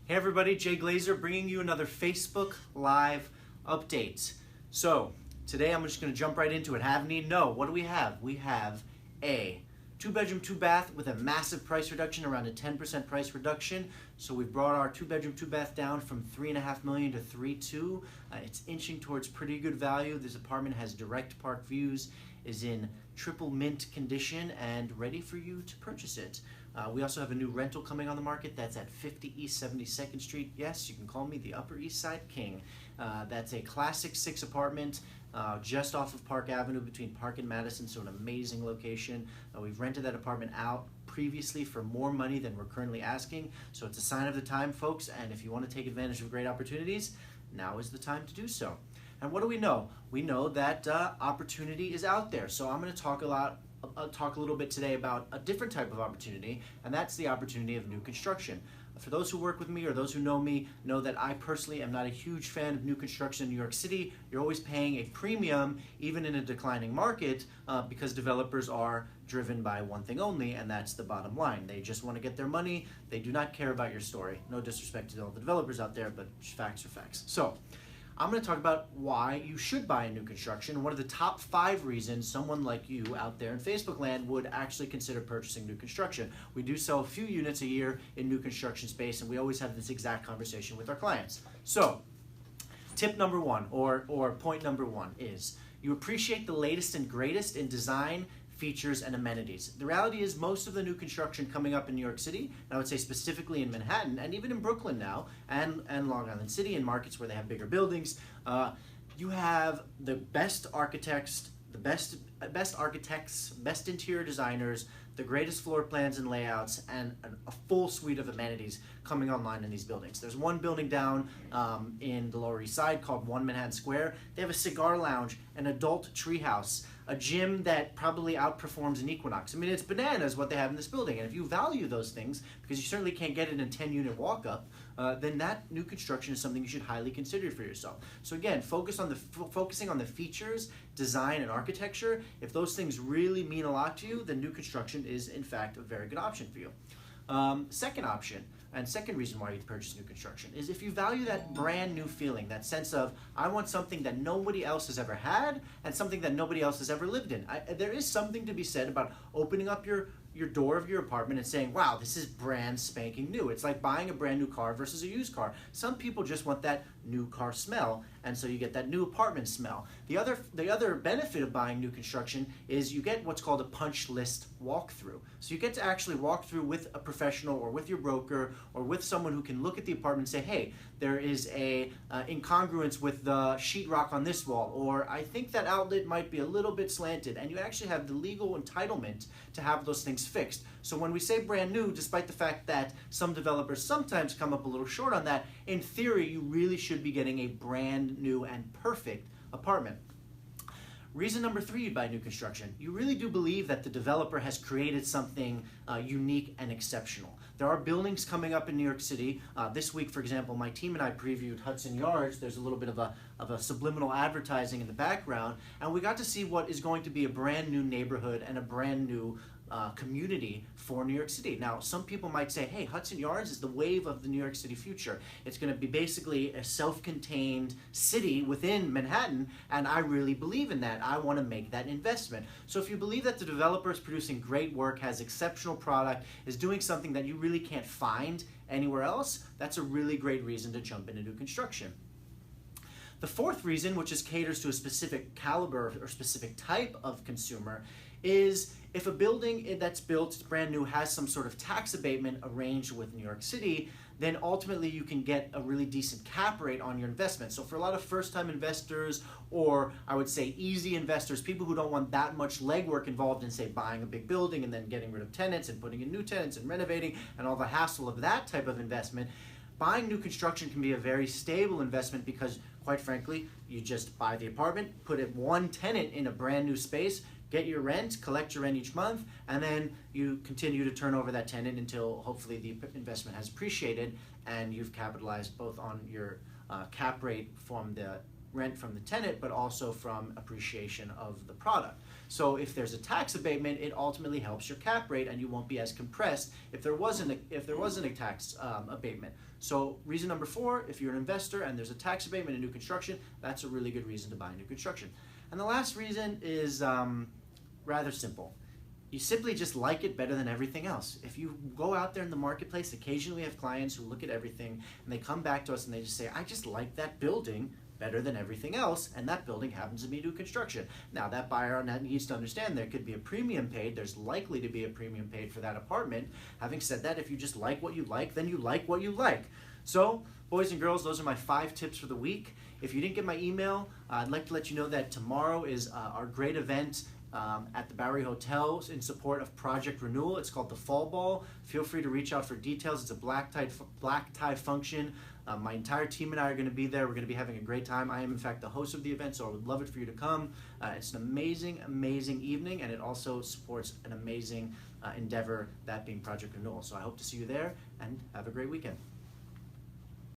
Hey everybody, Jay Glazer bringing you another Facebook Live update. So, today I'm just going to jump right into it. Have need? No. What do we have? We have a 2-bedroom, 2-bath with a massive price reduction, around a 10% price reduction. So we've brought our 2-bedroom, 2-bath down from $3.5 million to $3.2. It's inching towards pretty good value. This apartment has direct park views, is in triple mint condition, and ready for you to purchase it. We also have a new rental coming on the market that's at 50 East 72nd Street. Yes, you can call me the Upper East Side King. That's a classic 6 apartment just off of Park Avenue between Park and Madison, so an amazing location. We've rented that apartment out previously for more money than we're currently asking, so it's a sign of the time, folks, and if you want to take advantage of great opportunities, now is the time to do so. And what do we know? We know that opportunity is out there, so I'm going to talk a little bit today about a different type of opportunity, and that's the opportunity of new construction. For those who work with me or those who know me know that I personally am not a huge fan of new construction in New York City. You're always paying a premium, even in a declining market, because developers are driven by one thing only, and that's the bottom line. They just want to get their money. They do not care about your story. No disrespect to all the developers out there, but facts are facts. So, I'm going to talk about why you should buy a new construction. One of the top 5 reasons someone like you out there in Facebook land would actually consider purchasing new construction. We do sell a few units a year in new construction space, and we always have this exact conversation with our clients. So, tip number 1, or point number 1 is you appreciate the latest and greatest in design, features, and amenities. The reality is most of the new construction coming up in New York City, and I would say specifically in Manhattan, and even in Brooklyn now, and Long Island City, in markets where they have bigger buildings, you have the best architects, best interior designers, the greatest floor plans and layouts, and a full suite of amenities coming online in these buildings. There's one building down in the Lower East Side called 1 Manhattan Square. They have a cigar lounge, an adult treehouse, a gym that probably outperforms an Equinox. I mean, it's bananas what they have in this building. And if you value those things, because you certainly can't get it in a 10-unit walk-up, then that new construction is something you should highly consider for yourself. So again, focusing on the features, design, and architecture. If those things really mean a lot to you, then new construction is, in fact, a very good option for you. Second option, and second reason why you'd purchase new construction, is if you value that brand new feeling, that sense of, I want something that nobody else has ever had and something that nobody else has ever lived in. There is something to be said about opening up your door of your apartment and saying, wow, this is brand spanking new. It's like buying a brand new car versus a used car. Some people just want that new car smell, and so you get that new apartment smell. The other benefit of buying new construction is you get what's called a punch list walkthrough. So you get to actually walk through with a professional or with your broker or with someone who can look at the apartment and say, hey, there is a incongruence with the sheetrock on this wall, or I think that outlet might be a little bit slanted, and you actually have the legal entitlement to have those things fixed. So when we say brand new, despite the fact that some developers sometimes come up a little short on that, in theory you really should be getting a brand new and perfect apartment. Reason number 3 you'd buy new construction. You really do believe that the developer has created something unique and exceptional. There are buildings coming up in New York City. This week, for example, my team and I previewed Hudson Yards. There's a little bit of a subliminal advertising in the background, and we got to see what is going to be a brand new neighborhood and a brand new community for New York City. Now, some people might say, hey, Hudson Yards is the wave of the New York City future. It's going to be basically a self-contained city within Manhattan, and I really believe in that. I want to make that investment. So if you believe that the developer is producing great work, has exceptional product, is doing something that you really can't find anywhere else, that's a really great reason to jump into new construction. The 4th reason, which is caters to a specific caliber or specific type of consumer, is if a building that's built, it's brand new, has some sort of tax abatement arranged with New York City, then ultimately you can get a really decent cap rate on your investment. So for a lot of first-time investors, or I would say easy investors, people who don't want that much legwork involved in, say, buying a big building and then getting rid of tenants and putting in new tenants and renovating and all the hassle of that type of investment, buying new construction can be a very stable investment because, quite frankly, you just buy the apartment, put in one tenant in a brand new space, get your rent, collect your rent each month, and then you continue to turn over that tenant until hopefully the investment has appreciated and you've capitalized both on your cap rate from the rent from the tenant, but also from appreciation of the product. So if there's a tax abatement, it ultimately helps your cap rate, and you won't be as compressed if there wasn't a tax abatement. So reason number 4, if you're an investor and there's a tax abatement in new construction, that's a really good reason to buy new construction. And the last reason is rather simple. You simply just like it better than everything else. If you go out there in the marketplace, occasionally we have clients who look at everything and they come back to us and they just say, I just like that building better than everything else, and that building happens to be new construction. Now that buyer needs to understand there could be a premium paid, there's likely to be a premium paid for that apartment. Having said that, if you just like what you like, then you like what you like. So, boys and girls, those are my 5 tips for the week. If you didn't get my email, I'd like to let you know that tomorrow is our great event at the Bowery Hotel in support of Project Renewal. It's called the Fall Ball. Feel free to reach out for details. It's a black tie function. My entire team and I are going to be there. We're going to be having a great time. I am, in fact, the host of the event, so I would love it for you to come. It's an amazing, amazing evening, and it also supports an amazing endeavor, that being Project Renewal. So I hope to see you there, and have a great weekend.